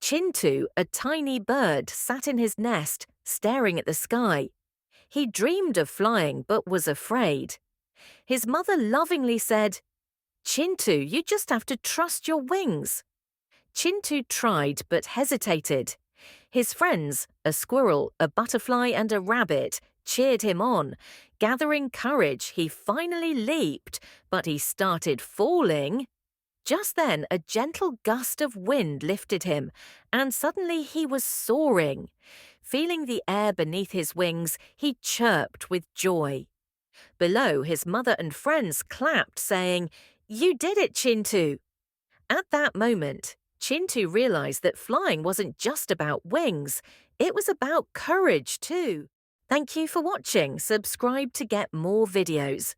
Chintu, a tiny bird, sat in his nest, staring at the sky. He dreamed of flying but was afraid. His mother lovingly said, "Chintu, you just have to trust your wings." Chintu tried but hesitated. His friends, a squirrel, a butterfly, and a rabbit, cheered him on. Gathering courage, he finally leaped, but he started falling. Just then, a gentle gust of wind lifted him, and suddenly he was soaring. Feeling the air beneath his wings, he chirped with joy. Below, his mother and friends clapped, saying, "You did it, Chintu!" At that moment, Chintu realized that flying wasn't just about wings, it was about courage too. Thank you for watching. Subscribe to get more videos.